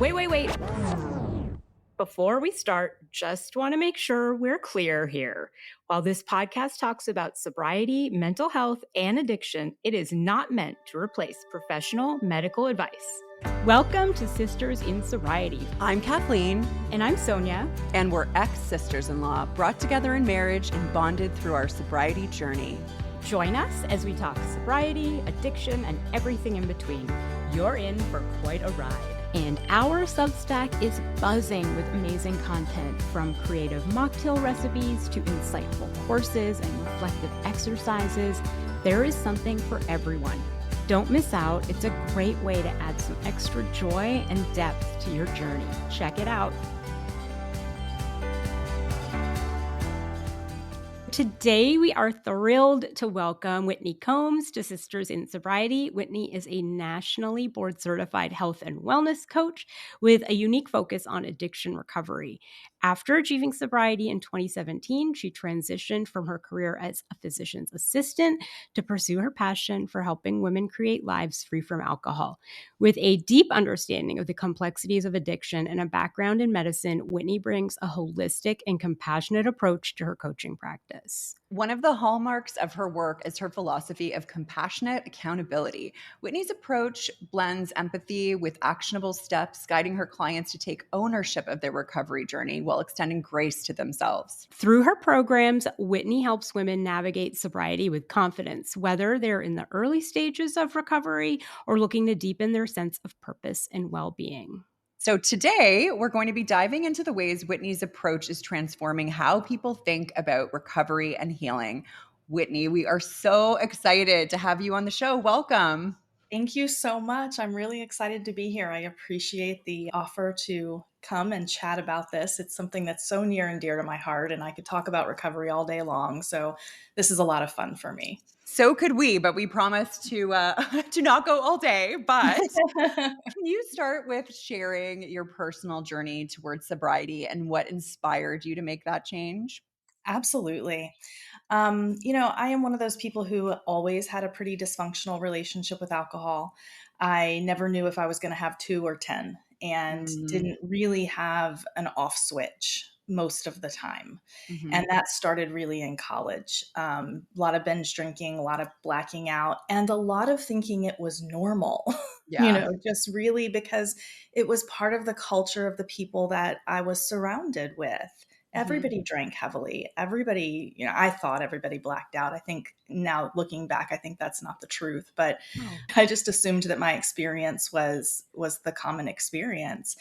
Wait. Before we start, just want to make sure we're clear here. While this podcast talks about sobriety, mental health, and addiction, it is not meant to replace professional medical advice. Welcome to Sisters in Sobriety. I'm Kathleen. And I'm Sonia. And we're ex-sisters-in-law, brought together in marriage and bonded through our sobriety journey. Join us as we talk sobriety, addiction, and everything in between. You're in for quite a ride. And our Substack is buzzing with amazing content, from creative mocktail recipes to insightful courses and reflective exercises. There is something for everyone. Don't miss out. It's a great way to add some extra joy and depth to your journey. Check it out. Today, we are thrilled to welcome Whitney Combs to Sisters in Sobriety. Whitney is a nationally board-certified health and wellness coach with a unique focus on addiction recovery. After achieving sobriety in 2017, she transitioned from her career as a physician's assistant to pursue her passion for helping women create lives free from alcohol. With a deep understanding of the complexities of addiction and a background in medicine, Whitney brings a holistic and compassionate approach to her coaching practice. One of the hallmarks of her work is her philosophy of compassionate accountability. Whitney's approach blends empathy with actionable steps, guiding her clients to take ownership of their recovery journey while extending grace to themselves. Through her programs, Whitney helps women navigate sobriety with confidence, whether they're in the early stages of recovery or looking to deepen their sense of purpose and well-being. So today, we're going to be diving into the ways Whitney's approach is transforming how people think about recovery and healing. Whitney, we are so excited to have you on the show. Welcome. Thank you so much. I'm really excited to be here. I appreciate the offer to come and chat about this. It's something that's so near and dear to my heart, and I could talk about recovery all day long. So this is a lot of fun for me. So could we, but we promise to not go all day. But can you start with sharing your personal journey towards sobriety and what inspired you to make that change? Absolutely. I am one of those people who always had a pretty dysfunctional relationship with alcohol. I never knew if I was going to have 2 or 10, and didn't really have an off switch most of the time. And that started really in college. A lot of binge drinking, a lot of blacking out, and a lot of thinking it was normal, Yeah. just really because it was part of the culture of the people that I was surrounded with. Everybody drank heavily. Everybody, I thought everybody blacked out. I think now looking back, I think that's not the truth, but I just assumed that my experience was the common experience.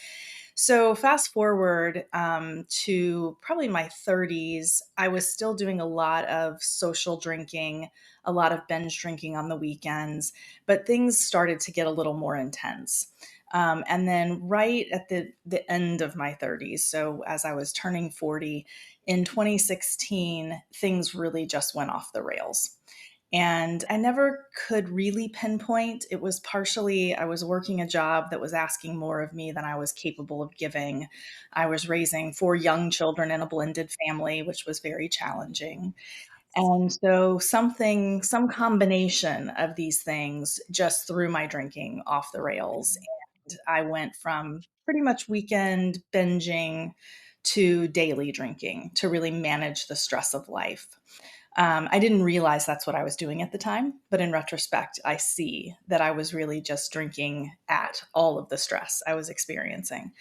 So fast forward to probably my 30s, I was still doing a lot of social drinking, a lot of binge drinking on the weekends, but things started to get a little more intense. And then right at the end of my 30s, so as I was turning 40, in 2016, things really just went off the rails. And I never could really pinpoint. It was partially, I was working a job that was asking more of me than I was capable of giving. I was raising 4 young children in a blended family, which was very challenging. And so some combination of these things just threw my drinking off the rails. And I went from pretty much weekend binging to daily drinking to really manage the stress of life. I didn't realize that's what I was doing at the time, but in retrospect, I see that I was really just drinking at all of the stress I was experiencing.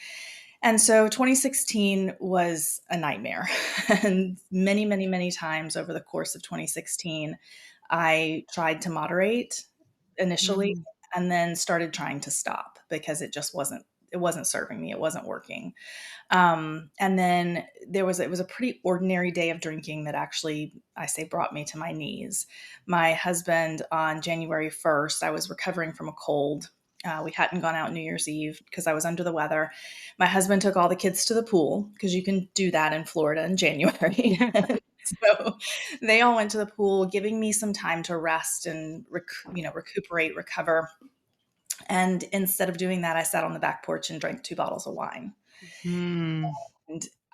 And so 2016 was a nightmare. And many, many, many times over the course of 2016, I tried to moderate initially and then started trying to stop because it wasn't serving me. It wasn't working. And then it was a pretty ordinary day of drinking that actually, I say, brought me to my knees. My husband, on January 1st, I was recovering from a cold. We hadn't gone out New Year's Eve because I was under the weather. My husband took all the kids to the pool because you can do that in Florida in January. So they all went to the pool, giving me some time to rest and recuperate, recover. And instead of doing that, I sat on the back porch and drank 2 bottles of wine. And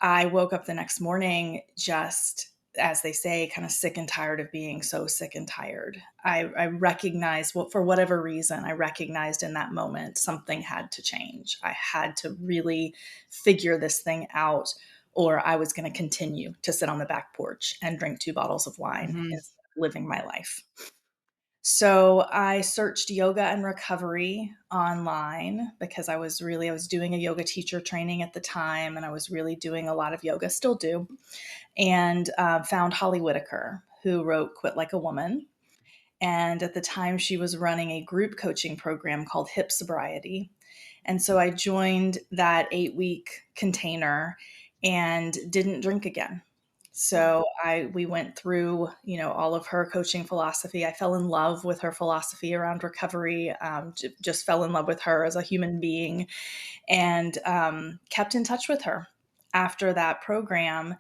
I woke up the next morning just as they say, kind of sick and tired of being so sick and tired. I recognized, well, for whatever reason, I recognized in that moment something had to change. I had to really figure this thing out, or I was going to continue to sit on the back porch and drink 2 bottles of wine Mhm. instead of living my life. So I searched yoga and recovery online because I was doing a yoga teacher training at the time, and I was really doing a lot of yoga, still do, and found Holly Whitaker, who wrote Quit Like a Woman. And at the time, she was running a group coaching program called Hip Sobriety. And so I joined that 8-week container and didn't drink again. So we went through, all of her coaching philosophy. I fell in love with her philosophy around recovery. Just fell in love with her as a human being, and kept in touch with her after that program,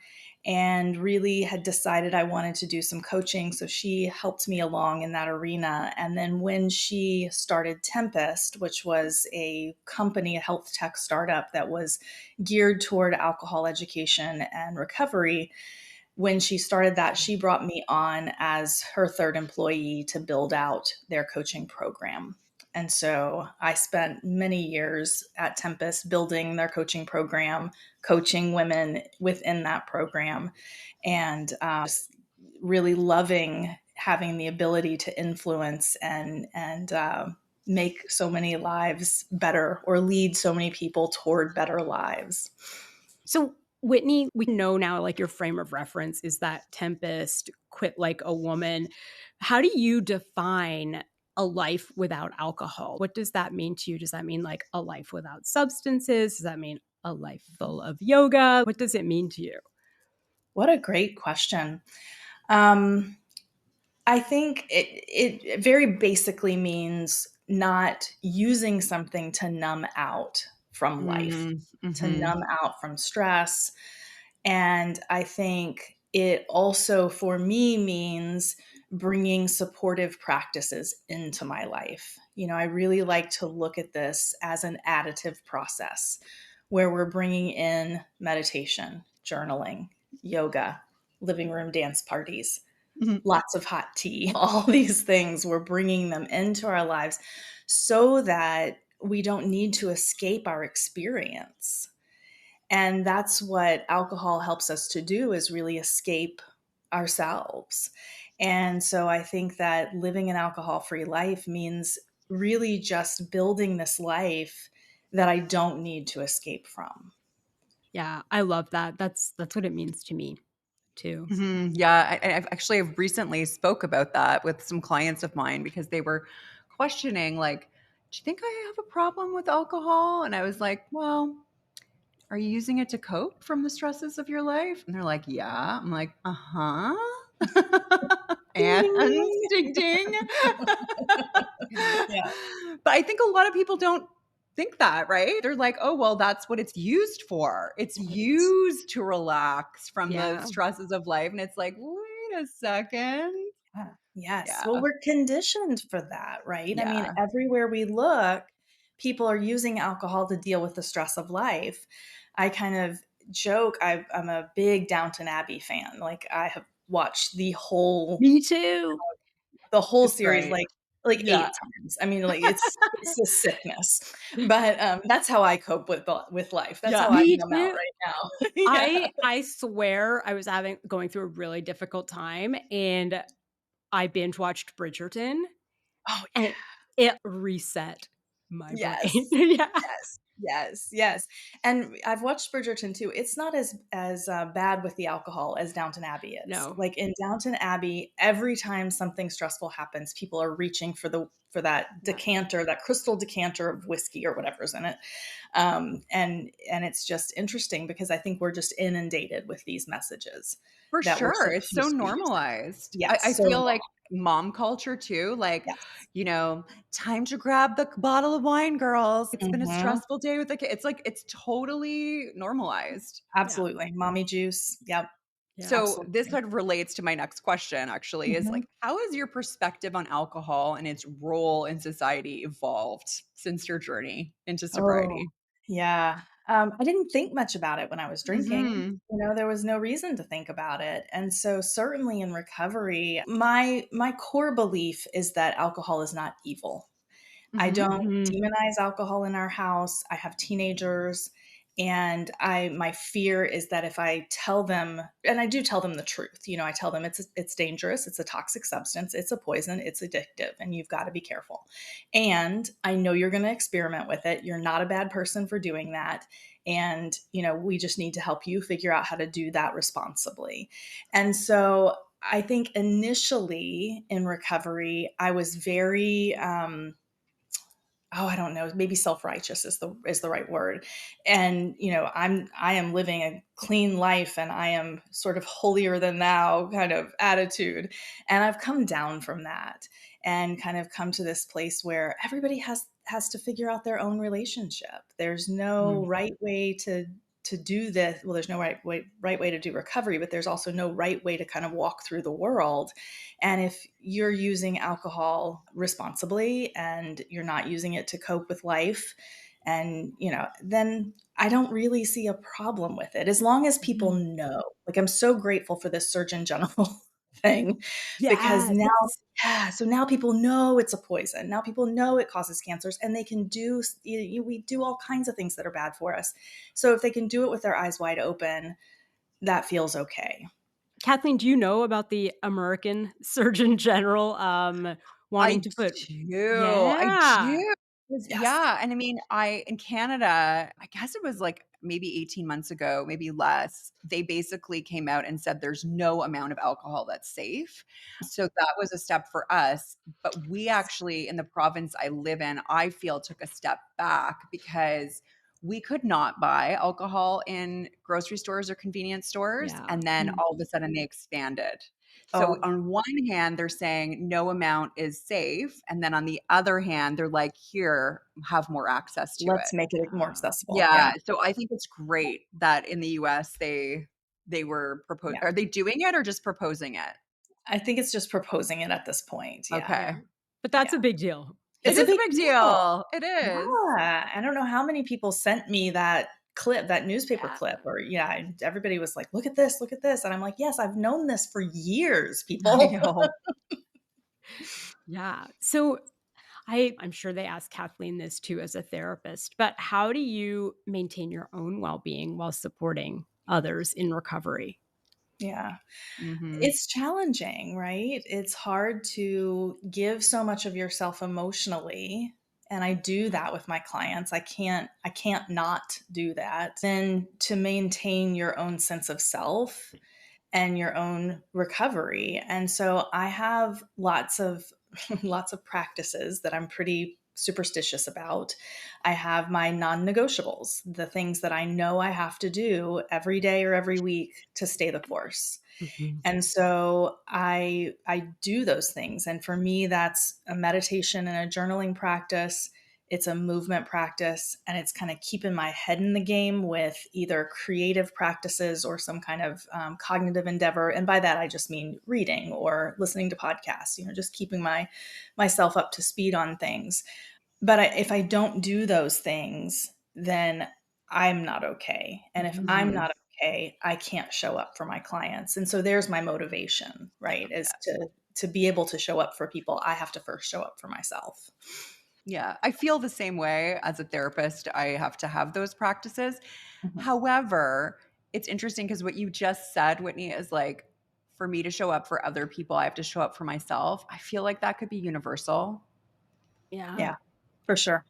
and really had decided I wanted to do some coaching. So she helped me along in that arena. And then when she started Tempest, which was a company, a health tech startup that was geared toward alcohol education and recovery, when she started that, she brought me on as her third employee to build out their coaching program. And so I spent many years at Tempest building their coaching program, coaching women within that program, and just really loving having the ability to influence and make so many lives better, or lead so many people toward better lives. So, Whitney, we know now, like, your frame of reference is that Tempest, Quit Like a Woman. How do you define a life without alcohol? What does that mean to you? Does that mean like a life without substances? Does that mean a life full of yoga? What does it mean to you? What a great question. Um, I think it very basically means not using something to numb out from life, Mhm. to Mhm. numb out from stress. And I think it also, for me, means bringing supportive practices into my life. I really like to look at this as an additive process where we're bringing in meditation, journaling, yoga, living room dance parties, Mhm. lots of hot tea, all these things. We're bringing them into our lives so that we don't need to escape our experience. And that's what alcohol helps us to do, is really escape ourselves. And so I think that living an alcohol-free life means really just building this life that I don't need to escape from. Yeah, I love that. That's what it means to me too. Mhm. Yeah, I've actually recently spoke about that with some clients of mine because they were questioning, like, "Do you think I have a problem with alcohol?" And I was like, "Well, are you using it to cope from the stresses of your life?" And they're like, "Yeah." I'm like, "Uh-huh." Ding, And ding, ding. ding, ding. Yeah, But I think a lot of people don't think that, right? They're like, "Oh, well, that's what it's used for. It's right. used to relax from the Yeah. stresses of life." And it's like, "Wait a second." Yeah. Yes. Well, Yeah. we're conditioned for that, right? I mean, Yeah. everywhere we look, people are using alcohol to deal with the stress of life. I kind of joke, I'm a big Downton Abbey fan. Like, I have watched Me too. the whole It's series great. like Yeah. 8 times. I mean, like, it's a sickness. But that's how I cope with life. That's how Yeah. I Me numb out too. right now. Yeah. I swear I was going through a really difficult time, and I binge watched Bridgerton, Oh, and it reset my brain. yes. Yeah. Yes. Yes, yes. And I've watched Bridgerton too. It's not as bad with the alcohol as Downton Abbey is. No. Like in Downton Abbey, every time something stressful happens, people are reaching for that Yeah. decanter, that crystal decanter of whiskey or whatever's in it. And it's just interesting because I think we're just inundated with these messages For that we're sure. It's so supposed to be using. normalized. I Yes, so feel normal. like mom culture too, like, Yes. time to grab the bottle of wine, girls. It's been a Mhm. stressful day with the kid. It's like it's totally normalized. Yeah. Absolutely. Mommy juice. Yep. Yeah. So this Absolutely. sort of relates to my next question actually is Mhm. like, how has your perspective on alcohol and its role in society evolved since your journey into Oh, sobriety? yeah. I didn't think much about it when I was drinking. Mhm. There was no reason to think about it. And so certainly in recovery, my core belief is that alcohol is not evil. I Mhm. don't Mhm. demonize alcohol in our house. I have teenagers, and my fear is that if I tell them, and I do tell them the truth, I tell them it's dangerous, it's a toxic substance, it's a poison, it's addictive, and you've got to be careful. And I know you're going to experiment with it. You're not a bad person for doing that. And, we just need to help you figure out how to do that responsibly. And so I think initially in recovery, I was very, I don't know, maybe self-righteous is the right word. And, I am living a clean life and I am sort of holier than thou kind of attitude. And I've come down from that and kind of come to this place where everybody has to figure out their own relationship. There's no Mm. right way to do this. Well, there's no right way to do recovery, but there's also no right way to kind of walk through the world. And if you're using alcohol responsibly and you're not using it to cope with life, and, then I don't really see a problem with it as long as people Mhm. know. Like, I'm so grateful for this Surgeon General thing because Yes. now, yeah, so now people know it's a poison. Now people know it causes cancers and they can we do all kinds of things that are bad for us. So if they can do it with their eyes wide open, that feels okay. Kathleen, do you know about the American Surgeon General, wanting I to put do. I Yeah. do. 'Cause Yes. yeah, and I mean, in Canada, I guess it was, like, maybe 18 months ago, maybe less, they basically came out and said there's no amount of alcohol that's safe. So that was a step for us, but we actually, in the province I live in, I feel took a step back because we could not buy alcohol in grocery stores or convenience stores, Yeah. and then Mm. all of a sudden they expanded. So Oh, on one hand, they're saying no amount is safe, and then on the other hand, they're like, "Here, have more access to let's it." make it more Yeah. accessible. Yeah, Yeah. so I think it's great that in the US they were Yeah. are they doing it or just proposing it? I think it's just proposing it at this point. Yeah. Yeah. Okay. But that's Yeah. a big deal. It It's a is a big big deal. deal. It is. Yeah. I don't know how many people sent me that clip, that newspaper Yeah. clip, or yeah, and everybody was like, look at this, look at this. And I'm like, yes, I've known this for years, I people. know. Yeah. So I'm sure they asked Kathleen this too as a therapist, but how do you maintain your own well-being while supporting others in recovery? Yeah. Mhm. It's challenging, right? It's hard to give so much of yourself emotionally, and I do that with my clients. I can't not do that. Then to maintain your own sense of self and your own recovery. And so I have lots of lots of practices that I'm pretty superstitious about. I have my non-negotiables, the things that I know I have to do every day or every week to stay the course. Mhm. And so I do those things. And for me, that's a meditation and a journaling practice. It's a movement practice, and it's kind of keeping my head in the game with either creative practices or some kind of cognitive endeavor. And by that, I just mean reading or listening to podcasts. Just keeping myself up to speed on things. But if I don't do those things, then I'm not okay. And if I'm Mhm. Mhm. not okay, I can't show up for my clients. And so there's my motivation, right? Is Yeah. to be able to show up for people, I have to first show up for myself. Yeah, I feel the same way as a therapist. I have to have those practices. Mhm. However, it's interesting because what you just said, Whitney, is like for me to show up for other people, I have to show up for myself. I feel like that could be universal. Yeah. Yeah, for sure.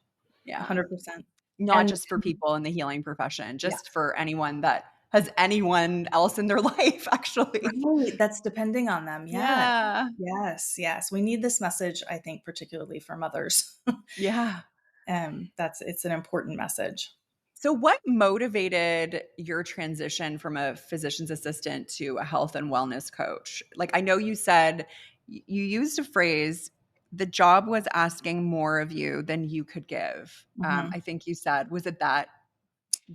Yeah. 100%. Not And just for people in the healing profession, yeah, just for anyone that has anyone else in their life, actually. right. That's depending on them. Yes. Yeah. Yes. Yes. We need this message, I think, particularly for mothers. Yeah. It's an important message. So, what motivated your transition from a physician's assistant to a health and wellness coach? Like, I know you said you used a phrase, the job was asking more of you than you could give. Mhm. I think you said, was it that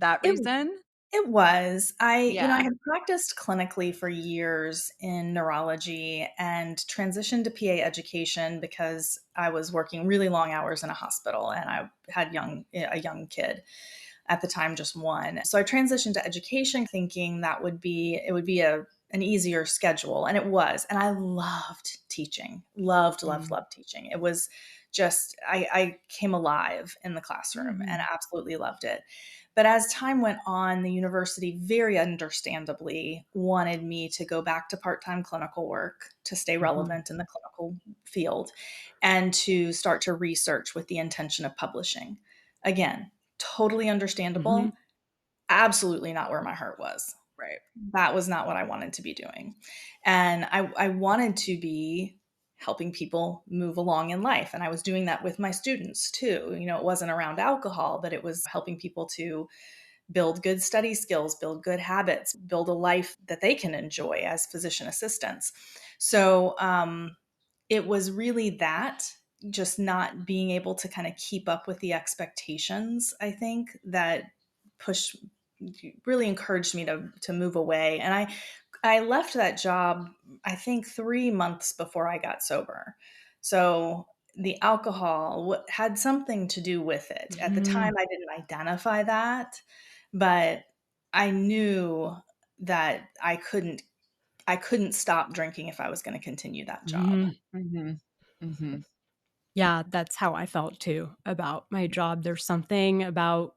It reason? It was. I Yeah. had practiced clinically for years in neurology and transitioned to PA education because I was working really long hours in a hospital and I had a young kid. at the time, just one. So I transitioned to education thinking that it would be an easier schedule. And it was. And I loved teaching, loved teaching. It was just, I came alive in the classroom and absolutely loved it. But as time went on, the university very understandably wanted me to go back to part-time clinical work to stay relevant in the clinical field and to start to research with the intention of publishing. Again, totally understandable. Absolutely not where my heart was. Right. That was not what I wanted to be doing. And I wanted to be helping people move along in life. And I was doing that with my students too. It wasn't around alcohol, but it was helping people to build good study skills, build good habits, build a life that they can enjoy as physician assistants. So it was really that, just not being able to kind of keep up with the expectations, I think, that pushed really encouraged me to move away. And I left that job, I think 3 months before I got sober. So the alcohol had something to do with it. At the time, I didn't identify that, but I knew that I couldn't stop drinking if I was going to continue that job. Yeah, that's how I felt too about my job. There's something about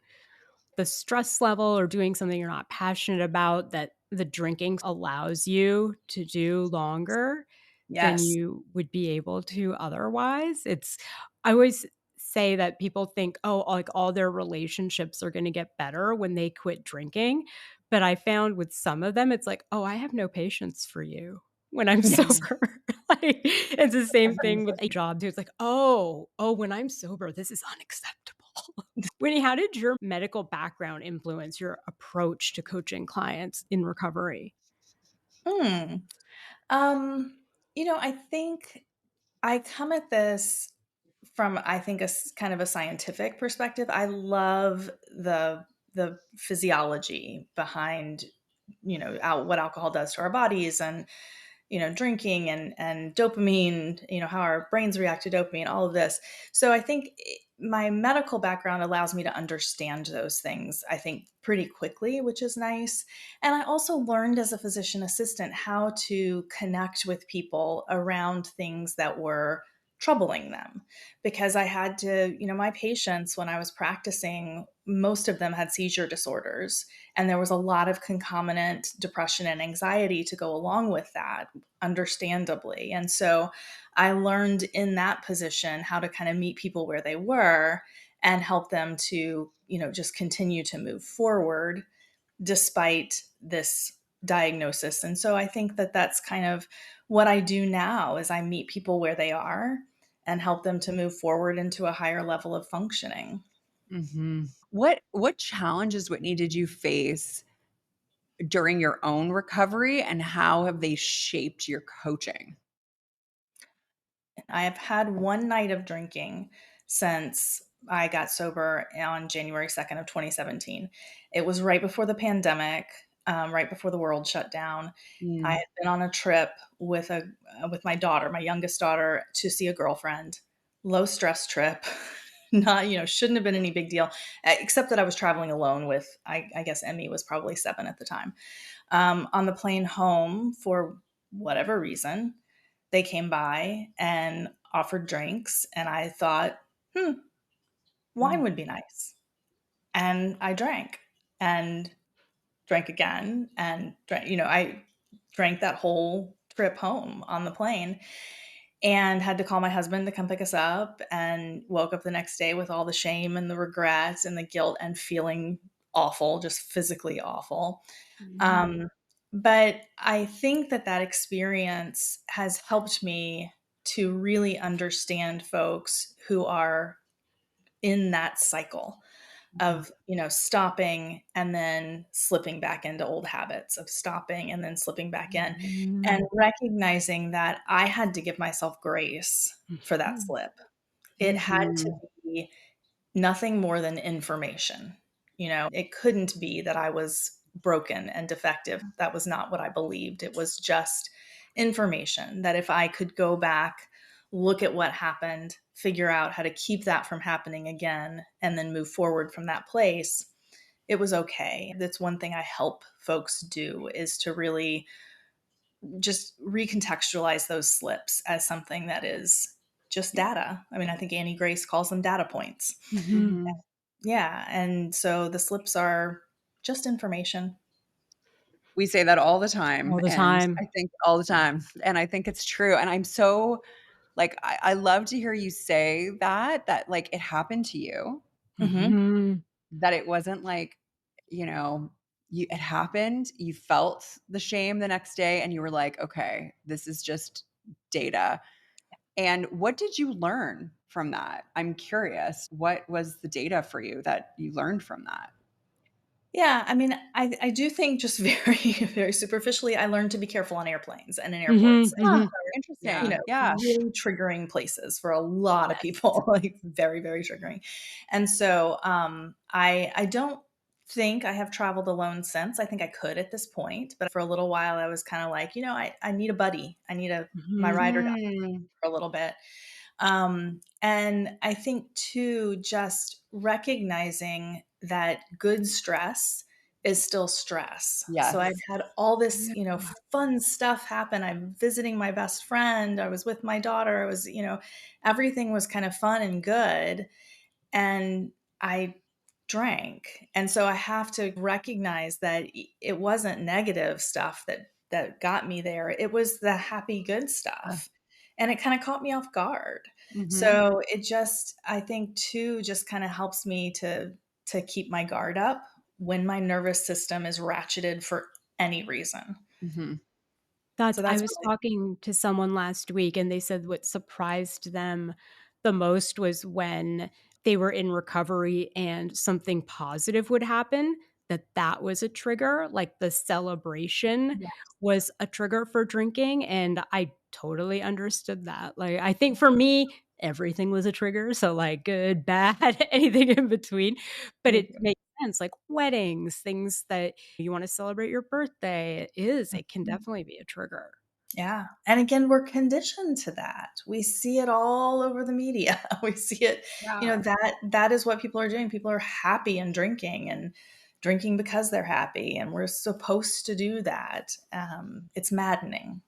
the stress level or doing something you're not passionate about that the drinking allows you to do longer than Yes. you would be able to otherwise. I always say that people think, oh, like all their relationships are going to get better when they quit drinking. But I found with some of them, it's like, oh, I have no patience for you when I'm Yes. sober. Like, it's the same thing with a job too. It's like, oh, when I'm sober, this is unacceptable. Winnie, how did your medical background influence your approach to coaching clients in recovery? Hmm. I think I come at this from, I think, kind of a scientific perspective. I love the physiology behind, what alcohol does to our bodies, and drinking and dopamine, how our brains react to dopamine, all of this. So I think my medical background allows me to understand those things, I think, pretty quickly, which is nice. And I also learned as a physician assistant how to connect with people around things that were troubling them, because I had to, my patients, when I was practicing, most of them had seizure disorders, and there was a lot of concomitant depression and anxiety to go along with that, understandably. And so I learned in that position how to kind of meet people where they were and help them to, just continue to move forward despite this diagnosis. And so I think that that's kind of what I do now, is I meet people where they are and help them to move forward into a higher level of functioning. What challenges, Whitney, did you face during your own recovery, and how have they shaped your coaching? I have had one night of drinking since I got sober on January 2nd of 2017. It was right before the pandemic, right before the world shut down. I Mm. had been on a trip with my daughter, my youngest daughter, to see a girlfriend. Low stress trip. Not, shouldn't have been any big deal, except that I was traveling alone with, I guess Emmy was probably 7 at the time. On the plane home, for whatever reason, they came by and offered drinks, and I thought, wine Mm. would be nice. And I drank and drank again and drank, I drank that whole trip home on the plane, and had to call my husband to come pick us up, and woke up the next day with all the shame and the regrets and the guilt and feeling awful, just physically awful. Um, but I think that experience has helped me to really understand folks who are in that cycle of, stopping and then slipping back into old habits, of stopping and then slipping back in, and recognizing that I had to give myself grace for that slip. It had to Mhm. be nothing more than information. It couldn't be that I was broken and defective. That was not what I believed. It was just information that if I could go back, look at what happened, figure out how to keep that from happening again, and then move forward from that place, it was okay. That's one thing I help folks do, is to really just recontextualize those slips as something that is just data. I mean, I think Annie Grace calls them data points. Mhm. Mhm. Yeah. And so the slips are just information. We say that all the time, All the and time. I think all the time, and I think it's true, and I'm so like, I love to hear you say that, like, it happened to you, Hmm. Mhm. that it wasn't like, you know, it happened, you felt the shame the next day, and you were like, "Okay, this is just data." And what did you learn from that? I'm curious. What was the data for you that you learned from that? Yeah, I mean, I do think, just very, very superficially, I learned to be careful on airplanes and in Mhm, airports. Huh, mhm. You Yeah. know, interesting. Yeah. really triggering places for a lot of Yes. people, like very, very triggering. And so, I don't think I have traveled alone since. I think I could at this point, but for a little while, I was kind of like, I need a buddy. I need my Mhm. ride or die Mm, for a little bit. And I think too, just recognizing that good stress is still stress. So I'd yes. had all this, Yeah. fun stuff happen. I'm visiting my best friend. I was with my daughter. I was, everything was kind of fun and good. And I drank. And so I have to recognize that it wasn't negative stuff that got me there. It was the happy good stuff. And it kind of caught me off guard. Mhm, So it just, I think too, just kind of helps me to keep my guard up when my nervous system is ratcheted for any reason. mhm. So I that's was really, talking to someone last week, and they said what surprised them the most was when they were in recovery and something positive would happen, that was a trigger, like the celebration yeah. was a trigger for drinking, and I totally understood that. Like, I think for me, everything was a trigger, so, like, good, bad, anything in between, but Me it too. makes sense, like weddings, things that you wanna celebrate your birthday, it can Mhm. definitely be a trigger. Yeah. And again, we're conditioned to that. We see it all over the media. We see it, Yeah. that is what people are doing. People are happy and drinking because they're happy. And we're supposed to do that. It's maddening.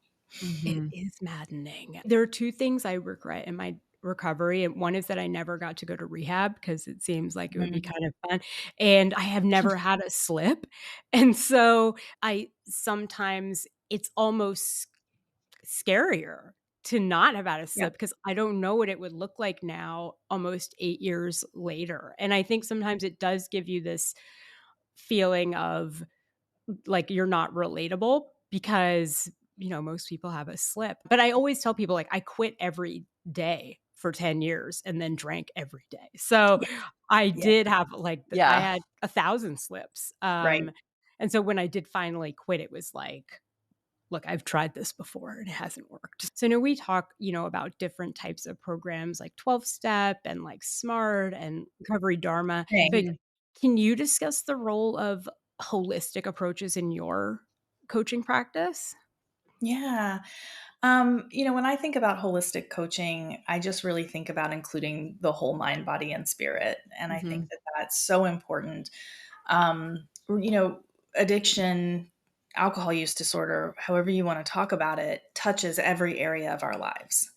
It Mhm. is maddening. There are 2 things I regret in my recovery, and one is that I never got to go to rehab because it seems like it would be Mhm. kind of fun, and I have never had a slip, and so I sometimes it's almost scarier to not have had a Yeah. slip because I don't know what it would look like now almost 8 years later, and I think sometimes it does give you this feeling of like you're not relatable because, most people have a slip. But I always tell people like I quit every day for 10 years and then drank every day. So Yeah. I Yeah. did have like I Yeah. had 1,000 slips. Right. And so when I did finally quit, it was like, look, I've tried this before and it hasn't worked. So now we talk, about different types of programs like 12 step and like SMART and recovery Dharma. But Mhm. can you discuss the role of holistic approaches in your coaching practice? Yeah. When I think about holistic coaching, I just really think about including the whole mind, body, and spirit. And I think Mhm. that that's so important. Um, you know, Addiction, alcohol use disorder, however you want to talk about it, touches every area of our lives.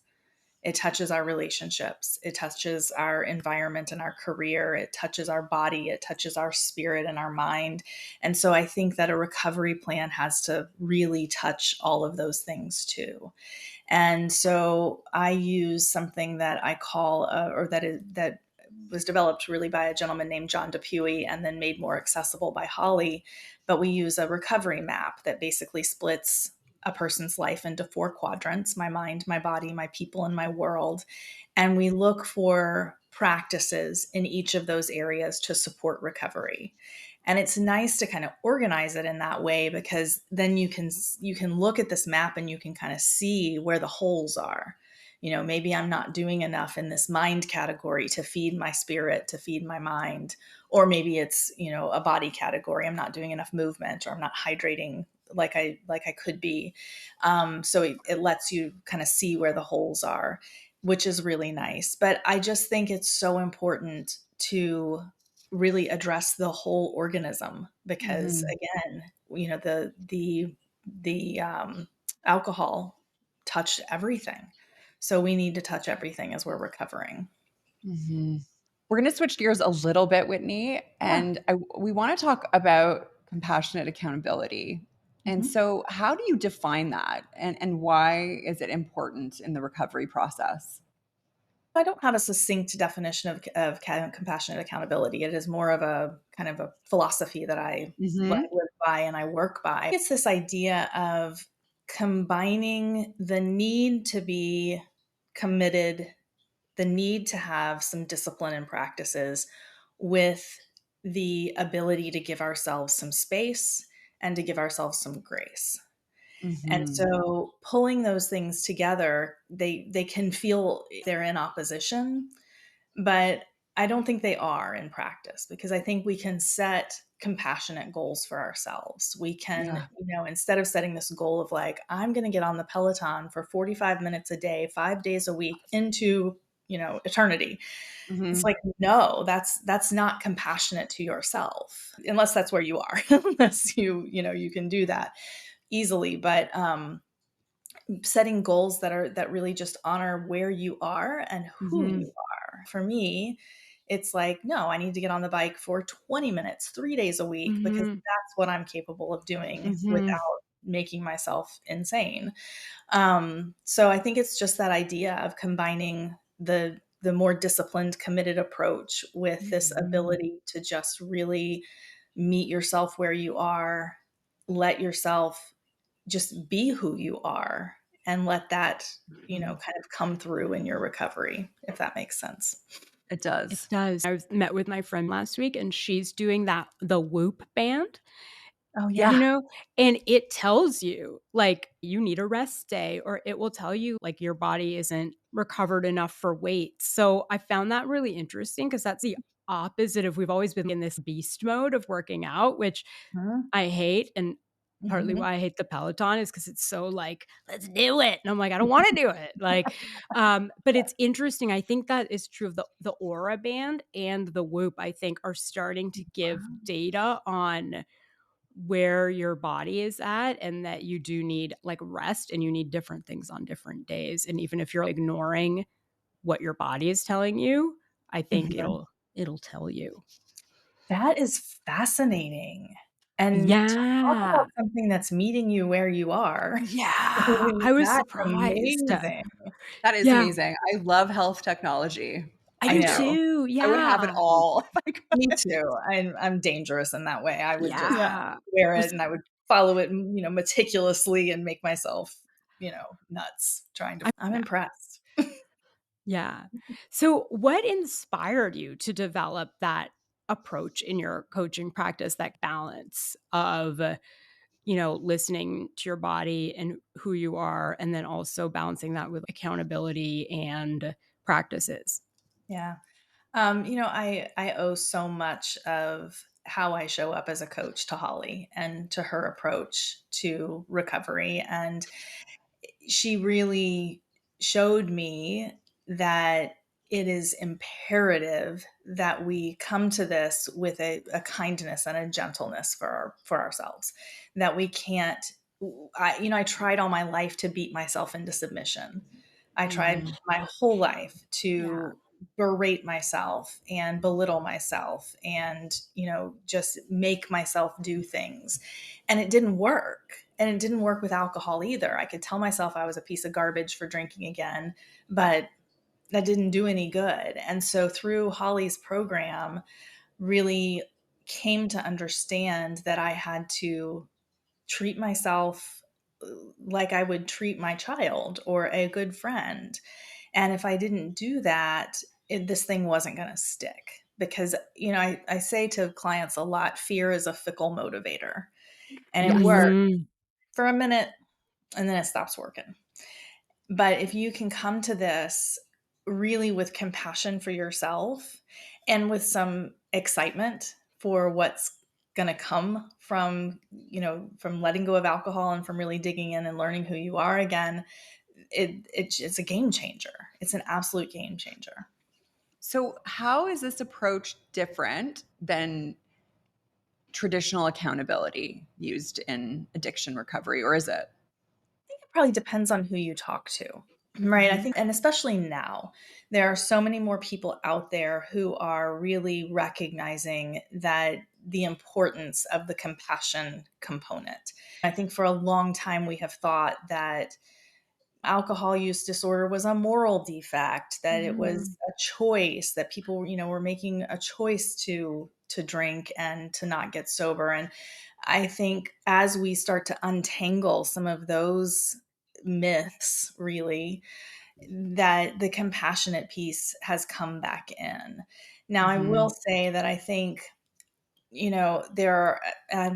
It touches our relationships. It touches our environment and our career. It touches our body. It touches our spirit and our mind. And so I think that a recovery plan has to really touch all of those things too. And so I use something that I call, that was developed really by a gentleman named John Dupuy and then made more accessible by Holly. But we use a recovery map that basically splits a person's life into 4 quadrants: my mind, my body, my people, and my world. And we look for practices in each of those areas to support recovery. And it's nice to kind of organize it in that way, because then you can look at this map and you can kind of see where the holes are. Maybe I'm not doing enough in this mind category to feed my spirit, to feed my mind. Or maybe it's, a body category. I'm not doing enough movement, or I'm not hydrating like I could be. So it lets you kind of see where the holes are, which is really nice. But I just think it's so important to really address the whole organism, because Mhm. again, the alcohol touched everything. So we need to touch everything as we're recovering. Mhm. We're going to switch gears a little bit, Whitney, Yeah. and we want to talk about compassionate accountability. And Mhm. so, how do you define that, and why is it important in the recovery process? I don't have a succinct definition of compassionate accountability. It is more of a kind of a philosophy that I Hmm. live by and I work by. It's this idea of combining the need to be committed, the need to have some discipline and practices, with the ability to give ourselves some space and to give ourselves some grace. And Hmm. so pulling those things together, they can feel they're in opposition, but I don't think they are in practice, because I think we can set compassionate goals for ourselves. We can, Yeah. instead of setting this goal of like, I'm going to get on the Peloton for 45 minutes a day, 5 days a week into, eternity. It's Hmm. like, no, that's not compassionate to yourself, unless that's where you are, unless you can do that easily. But setting goals that really just honor where you are and who Hmm. you are. For me, it's like, no, I need to get on the bike for 20 minutes, 3 days a week, because Mhm. that's what I'm capable of doing Hmm. without making myself insane. So I think it's just that idea of combining the more disciplined, committed approach with this Hmm. ability to just really meet yourself where you are, let yourself just be who you are, and let that, kind of come through in your recovery, if that makes sense. It It does. does. Met with my friend last week, and she's doing the Whoop band, Oh, Yeah. you yeah. know, and it tells you, like, you need a rest day, or it will tell you, like, your body isn't recovered enough for weight. So I found that really interesting, because that's the opposite of, we've always been in this beast mode of working out, which Mhm. I hate. And partly Mhm. why I hate the Peloton is because it's so like, let's do it. And I'm like, I don't want to do it. Like, but it's interesting. I think that is true of the Aura band and the Whoop, I think, are starting to give data on where your body is at, and that you do need like rest, and you need different things on different days. And even if you're ignoring what your body is telling you, I think Mhm. it'll tell you. That is fascinating. And to talk Yeah. about something that's meeting you where you are, Yeah, I was that's surprised. amazing. That is Yeah, amazing. I love health technology. I I do know. too, I would have it yeah. all if I Me could. too. I'm dangerous in that way. I would just Yeah. wear it Was and I would follow it, meticulously, and make myself, nuts trying to I'm yeah, impressed. yeah. So what inspired you to develop that approach in your coaching practice, that balance of, listening to your body and who you are, and then also balancing that with accountability and practices? Yeah. I owe so much of how I show up as a coach to Holly and to her approach to recovery. And she really showed me that it is imperative that we come to this with a kindness and a gentleness for ourselves. That we can't. I tried all my life to beat myself into submission. I tried Mhm. my whole life Yeah. to berate myself and belittle myself, and just make myself do things, and it didn't work. And it didn't work with alcohol either. I could tell myself I was a piece of garbage for drinking again, but that didn't do any good. And so through Holly's program, really came to understand that I had to treat myself like I would treat my child or a good friend. And if I didn't do that, this thing wasn't going to stick. Because, I say to clients a lot, fear is a fickle motivator, and it Yes. works Mhm. for a minute and then it stops working. But if you can come to this really with compassion for yourself and with some excitement for what's going to come from letting go of alcohol and from really digging in and learning who you are again, it's a game changer. It's an absolute game changer. So, how is this approach different than traditional accountability used in addiction recovery, or is it? It probably depends on who you talk to, right? I Mhm. think, and especially now, there are so many more people out there who are really recognizing that the importance of the compassion component. I think for a long time we have thought that alcohol use disorder was a moral defect, that it was Mhm. a choice, that people, were making a choice to drink and to not get sober. And I think as we start to untangle some of those myths, really, that the compassionate piece has come back in. Now, I will Mhm. say that I think, there are, and I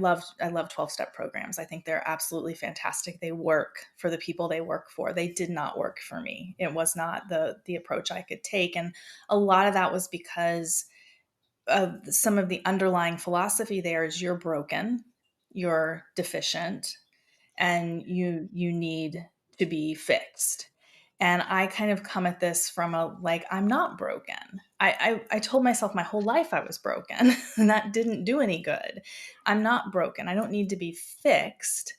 love 12-step programs. I think they're absolutely fantastic. They work for the people they work for. They did not work for me. It was not the approach I could take. And a lot of that was because of some of the underlying philosophy there is you're broken, you're deficient, and you need to be fixed. And I kind of come at this from a like, I'm not broken. I told myself my whole life I was broken, and that didn't do any good. I'm not broken. I don't need to be fixed.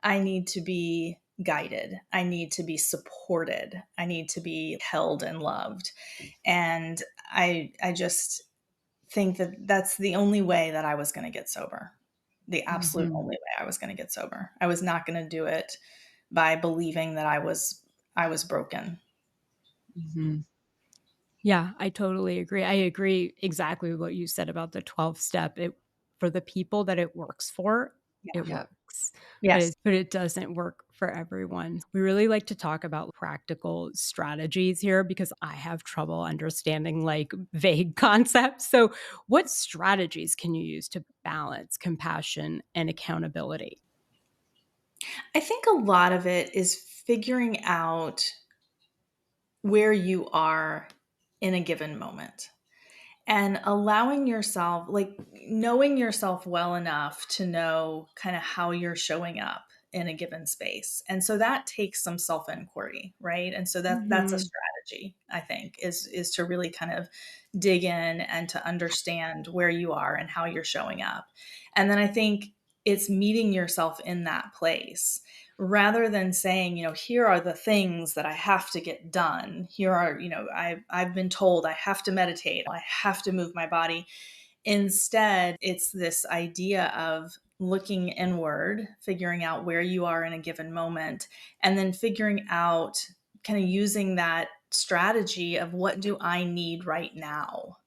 I need to be guided. I need to be supported. I need to be held and loved. And I just think that that's the only way that I was going to get sober. The absolute Mhm. only way I was going to get sober. I was not going to do it by believing that I was broken. Mhm. Yeah, I totally agree. I agree exactly with what you said about the 12 step. It for the people that it works for, Yeah. it Yeah. works. Yes. But it doesn't work for everyone. We really like to talk about practical strategies here because I have trouble understanding like vague concepts. So, what strategies can you use to balance compassion and accountability? I think a lot of it is figuring out where you are in a given moment and allowing yourself, like knowing yourself well enough to know kind of how you're showing up in a given space. And so that takes some self-inquiry, right? And so that's a Mhm. strategy, I think, is to really kind of dig in and to understand where you are and how you're showing up. And then I think it's meeting yourself in that place rather than saying, here are the things that I have to get done. Here are, I've been told I have to meditate, I have to move my body. Instead, it's this idea of looking inward, figuring out where you are in a given moment, and then figuring out kind of using that strategy of what do I need right now,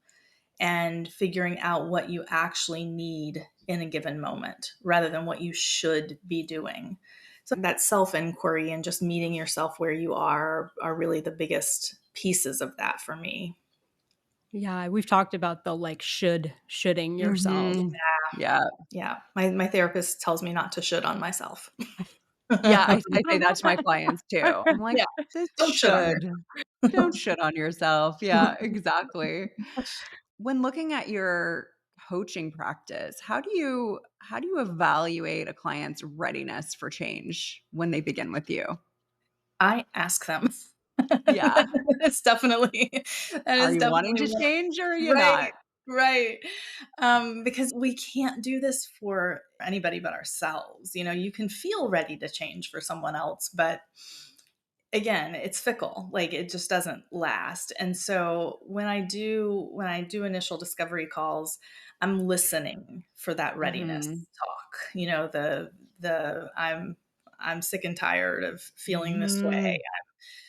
and figuring out what you actually need in a given moment rather than what you should be doing. So that self-inquiry and just meeting yourself where you are really the biggest pieces of that for me. Yeah, we've talked about the like shoulding yourself. Mhm. Yeah. Yeah. My therapist tells me not to should on myself. Yeah, I say that to my clients too. I'm like, Yeah. "This Don't should on should. yourself. Don't shit on yourself." Yeah, exactly. When looking at your coaching practice, how do you evaluate a client's readiness for change when they begin with you? I ask them. Yeah. It's definitely that Are is you wanting definitely to one. change or are you Right, not? right. Because we can't do this for anybody but ourselves. You can feel ready to change for someone else, but again, it's fickle. Like it just doesn't last. And so when I do initial discovery calls, I'm listening for that readiness Mhm. talk. The I'm sick and tired of feeling this way. Mhm.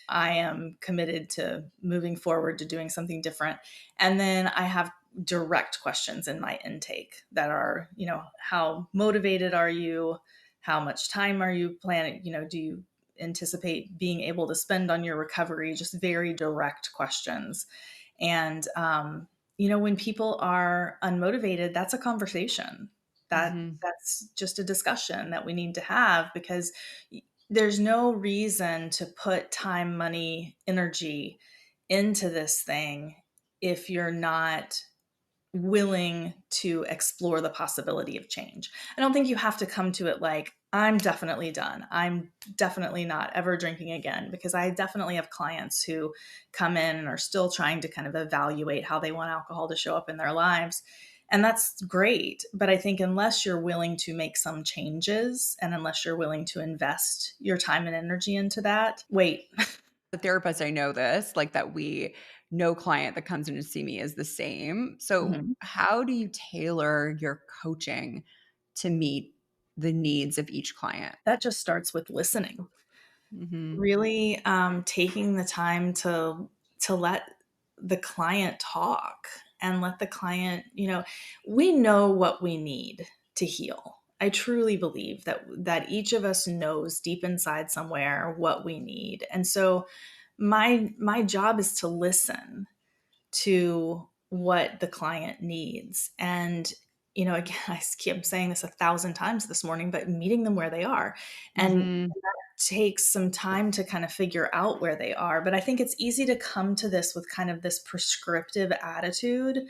I am committed to moving forward to doing something different. And then I have direct questions in my intake that are, how motivated are you? How much time are you planning? Do you anticipate being able to spend on your recovery? Just very direct questions. And, when people are unmotivated, that's a conversation. Mhm. That's just a discussion that we need to have because there's no reason to put time, money, energy into this thing if you're not willing to explore the possibility of change. I don't think you have to come to it like, I'm definitely done. I'm definitely not ever drinking again, because I definitely have clients who come in and are still trying to kind of evaluate how they want alcohol to show up in their lives. And that's great. But I think unless you're willing to make some changes and unless you're willing to invest your time and energy into that, wait. The therapist I know this, like that we no client that comes in to see me is the same. So Mhm. how do you tailor your coaching to meet the needs of each client? That just starts with listening. Mhm. Really taking the time to let the client talk and let the client, we know what we need to heal. I truly believe that each of us knows deep inside somewhere what we need. And so my job is to listen to what the client needs. And, again, I keep saying this 1,000 times this morning, but meeting them where they are. And Mhm. that takes some time to kind of figure out where they are. But I think it's easy to come to this with kind of this prescriptive attitude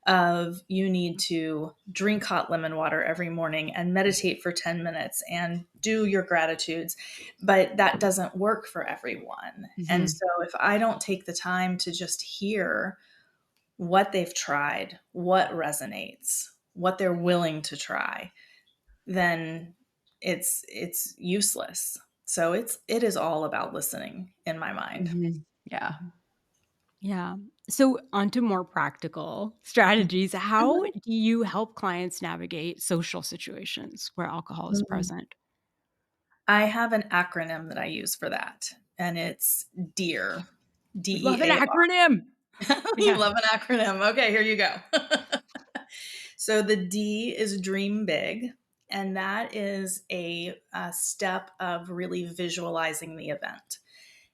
of you need to drink hot lemon water every morning and meditate for 10 minutes and do your gratitudes. But that doesn't work for everyone. And Mhm. so if I don't take the time to just hear what they've tried, what resonates, what they're willing to try, then it's useless. So it is all about listening in my mind. Mhm. Yeah. Yeah. So, onto more practical strategies. How Mhm. do you help clients navigate social situations where alcohol is Mhm. present? I have an acronym that I use for that, and it's DEAR, We love an DEAR. acronym. You Yeah. love an acronym. Okay, here you go. So the D is dream big, and that is a step of really visualizing the event.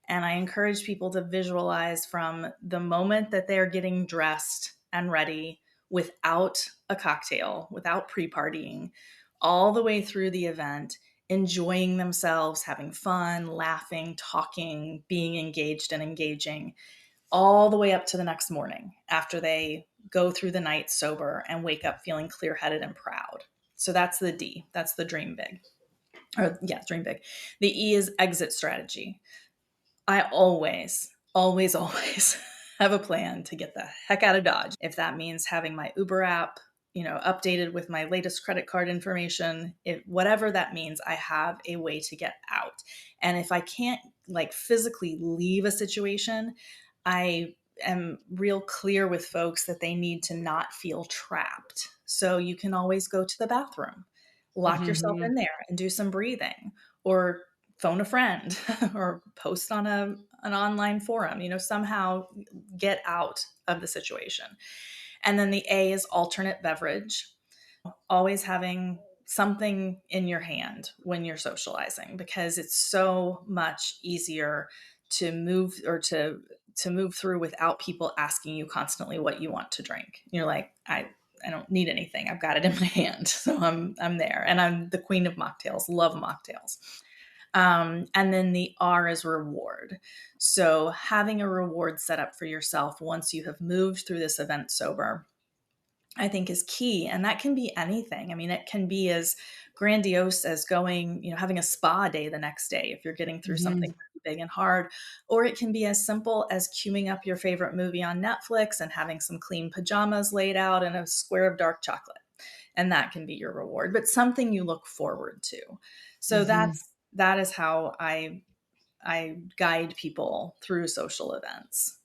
And I encourage people to visualize from the moment that they're getting dressed and ready without a cocktail, without pre partying, all the way through the event, enjoying themselves, having fun, laughing, talking, being engaged and engaging, all the way up to the next morning after they go through the night sober and wake up feeling clear headed and proud. So that's the D, that's the dream big. Or, yeah, dream big. The E is exit strategy. I always have a plan to get the heck out of Dodge. If that means having my Uber app, updated with my latest credit card information, whatever that means, I have a way to get out. And if I can't like physically leave a situation, I am real clear with folks that they need to not feel trapped. So you can always go to the bathroom, lock yourself Mhm. in there and do some breathing, or phone a friend or post on an online forum, somehow get out of the situation. And then the A is alternate beverage, always having something in your hand when you're socializing, because it's so much easier to move or to move through without people asking you constantly what you want to drink. You're like, I don't need anything. I've got it in my hand. So I'm there. And I'm the queen of mocktails, love mocktails. And then the R is reward. So having a reward set up for yourself once you have moved through this event sober, I think is key. And that can be anything. I mean, it can be as grandiose as going, having a spa day the next day if you're getting through something Mhm. big and hard. Or it can be as simple as queuing up your favorite movie on Netflix and having some clean pajamas laid out and a square of dark chocolate. And that can be your reward, but something you look forward to. So Mhm. that is how I guide people through social events.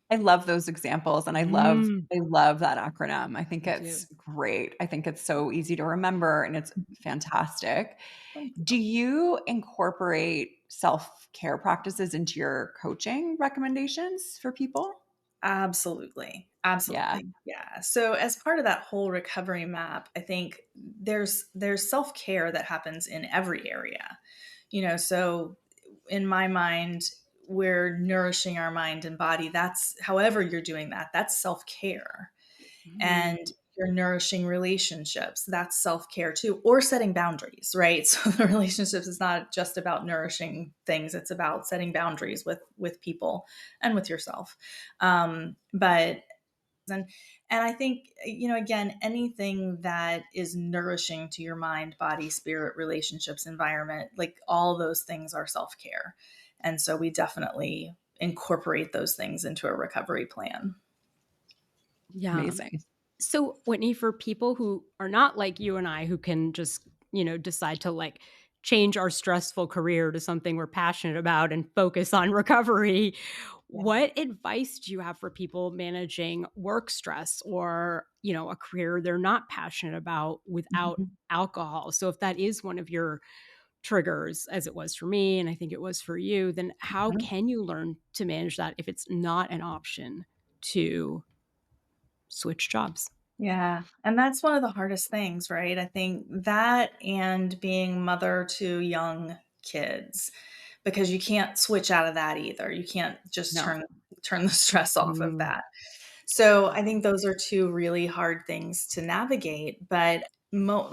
I love those examples, and Mm, I love that acronym. I think I it's do. great. I think it's so easy to remember, and it's fantastic. Thank Do you. you incorporate self-care practices into your coaching recommendations for people? Absolutely. Yeah. Absolutely. Yeah. So as part of that whole recovery map, I think there's self-care that happens in every area. So in my mind, we're nourishing our mind and body. That's however you're doing that. That's self-care. Mm, And you're nourishing relationships. That's self-care too, or setting boundaries, right? So the relationships is not just about nourishing things. It's about setting boundaries with people and with yourself. But And I think, again, anything that is nourishing to your mind, body, spirit, relationships, environment, like all those things are self-care. And so we definitely incorporate those things into a recovery plan. Yeah. Amazing. So, Whitney, for people who are not like you and I, who can just, decide to like change our stressful career to something we're passionate about and focus on recovery, Yeah. what advice do you have for people managing work stress or, a career they're not passionate about without Mhm. alcohol? So, if that is one of your triggers, as it was for me, and I think it was for you, then how Mhm. can you learn to manage that if it's not an option to switch jobs? Yeah. And that's one of the hardest things, right? I think that and being mother to young kids, because you can't switch out of that either. You can't just No. turn the stress off of Mm. that. So I think those are two really hard things to navigate, but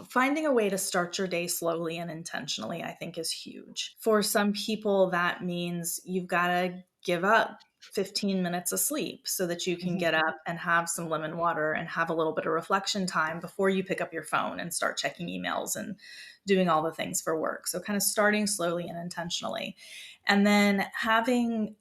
finding a way to start your day slowly and intentionally, I think, is huge. For some people, that means you've got to give up 15 minutes of sleep so that you can Mhm. get up and have some lemon water and have a little bit of reflection time before you pick up your phone and start checking emails and doing all the things for work. So, kind of starting slowly and intentionally. And then having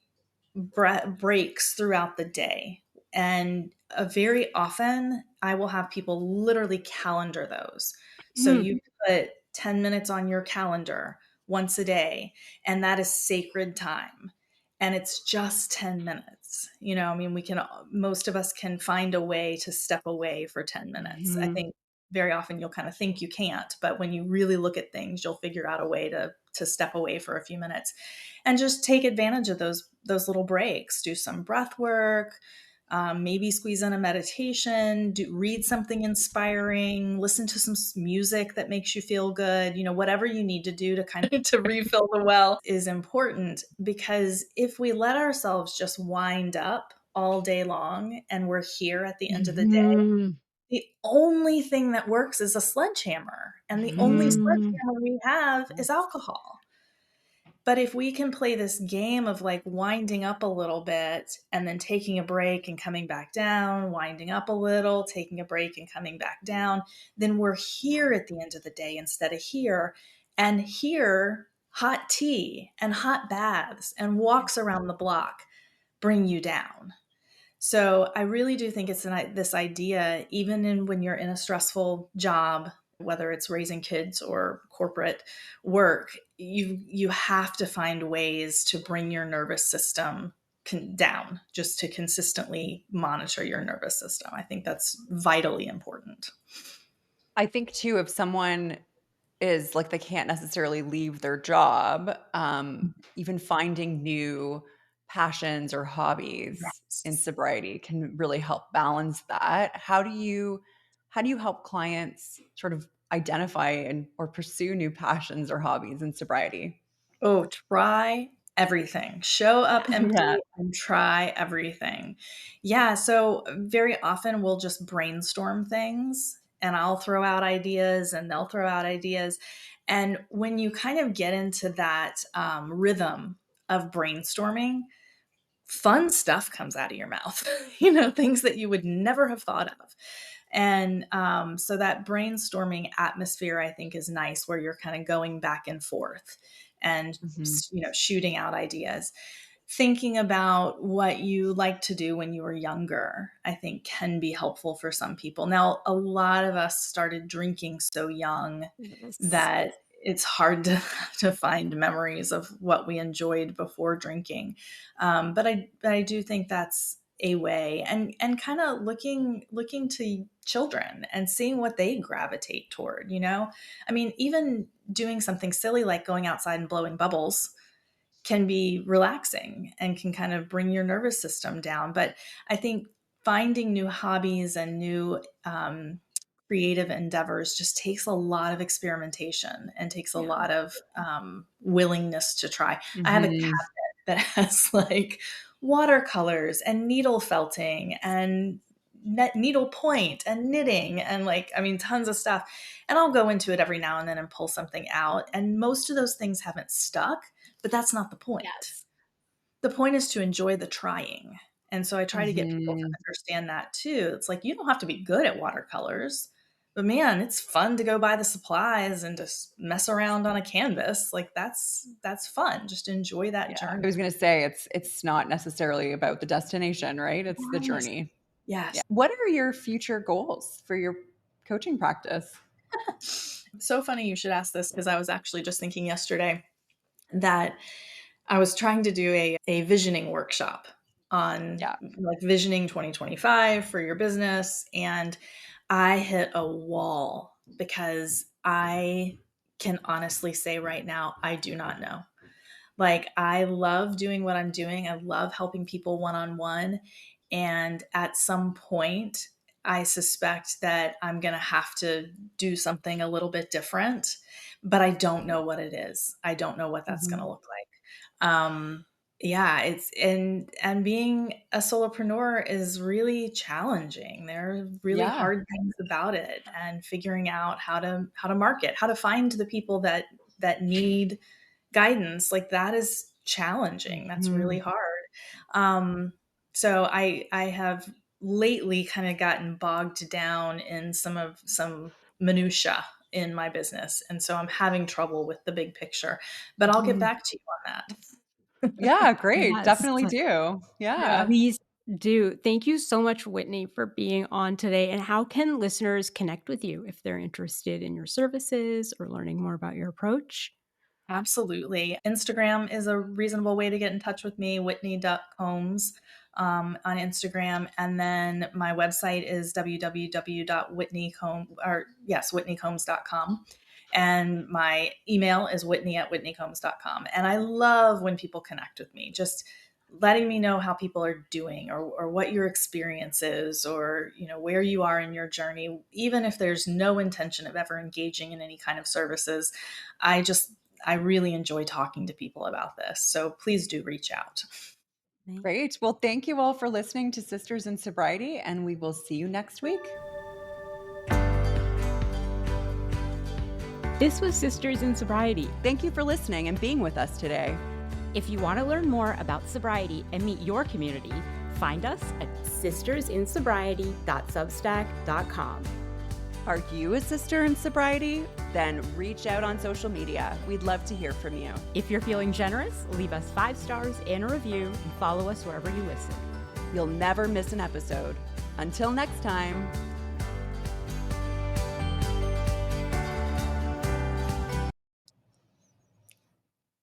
breaks throughout the day. And very often, I will have people literally calendar those. So Mm. you put 10 minutes on your calendar once a day, and that is sacred time. And it's just 10 minutes. I mean, most of us can find a way to step away for 10 minutes. I Mhm. think very often you'll kind of think you can't, but when you really look at things, you'll figure out a way to step away for a few minutes and just take advantage of those little breaks. Do some breath work, maybe squeeze in a meditation, read something inspiring, listen to some music that makes you feel good. Whatever you need to do to kind of to refill the well is important, because if we let ourselves just wind up all day long and we're here at the end of the day, Mhm. the only thing that works is a sledgehammer, and the only Mhm. sledgehammer we have is alcohol. But if we can play this game of like winding up a little bit and then taking a break and coming back down, winding up a little, taking a break and coming back down, then we're here at the end of the day instead of here. And here, hot tea and hot baths and walks around the block bring you down. So I really do think it's this idea, even when you're in a stressful job, whether it's raising kids or corporate work, you have to find ways to bring your nervous system down, just to consistently monitor your nervous system. I think that's vitally important. I think too, if someone is like they can't necessarily leave their job, even finding new passions or hobbies in Yes. sobriety can really help balance that. How do you help clients sort of identify and or pursue new passions or hobbies in sobriety? Oh, try everything. Show up Yeah. empty and try everything. Yeah, so very often we'll just brainstorm things, and I'll throw out ideas and they'll throw out ideas. And when you kind of get into that rhythm of brainstorming, fun stuff comes out of your mouth, things that you would never have thought of. And so that brainstorming atmosphere, I think, is nice, where you're kind of going back and forth and, Mhm. shooting out ideas. Thinking about what you liked to do when you were younger, I think, can be helpful for some people. Now, a lot of us started drinking so young Yes. that it's hard to find memories of what we enjoyed before drinking. But I do think that's a way, and kind of looking to children and seeing what they gravitate toward. I mean, even doing something silly like going outside and blowing bubbles can be relaxing and can kind of bring your nervous system down. But I think finding new hobbies and new creative endeavors just takes a lot of experimentation and takes a Yeah. lot of willingness to try. I have a Mhm. cabinet that has like watercolors and needle felting and needle point and knitting and, like, I mean, tons of stuff. And I'll go into it every now and then and pull something out. And most of those things haven't stuck, but that's not the point. Yes. The point is to enjoy the trying And so I try to get people to Mhm. understand that too. It's like, you don't have to be good at watercolors, but man, it's fun to go buy the supplies and just mess around on a canvas. Like that's fun. Just enjoy that Yeah. journey. I was gonna say it's not necessarily about the destination, right? It's the Yes. journey. Yes. Yeah. What are your future goals for your coaching practice? So funny you should ask this because I was actually just thinking yesterday that I was trying to do a visioning workshop on Yeah. like visioning 2025 for your business. And I hit a wall because I can honestly say right now, I do not know. Like, I love doing what I'm doing. I love helping people one on one. And at some point, I suspect that I'm going to have to do something a little bit different, but I don't know what it is. I don't know what that's going to Mhm. look like. Yeah, it's and being a solopreneur is really challenging. There are really Yeah. hard things about it, and figuring out how to market, how to find the people that need guidance, like that is challenging. That's really Mhm. hard. Um, so I have lately kind of gotten bogged down in some minutia in my business, and so I'm having trouble with the big picture. But I'll get Mhm. back to you on that. Yeah, great. Yes. Definitely do. Yeah. Yeah. Please do. Thank you so much, Whitney, for being on today. And how can listeners connect with you if they're interested in your services or learning more about your approach? Absolutely. Instagram is a reasonable way to get in touch with me, Whitney.combs on Instagram. And then my website is whitneycombs.com. And my email is whitney@whitneycombs.com. And I love when people connect with me, just letting me know how people are doing, or what your experience is, or where you are in your journey. Even if there's no intention of ever engaging in any kind of services, I really enjoy talking to people about this. So please do reach out. Great. Well, thank you all for listening to Sisters in Sobriety, and we will see you next week. This was Sisters in Sobriety. Thank you for listening and being with us today. If you want to learn more about sobriety and meet your community, find us at sistersinsobriety.substack.com. Are you a sister in sobriety? Then reach out on social media. We'd love to hear from you. If you're feeling generous, leave us 5 stars and a review and follow us wherever you listen. You'll never miss an episode. Until next time.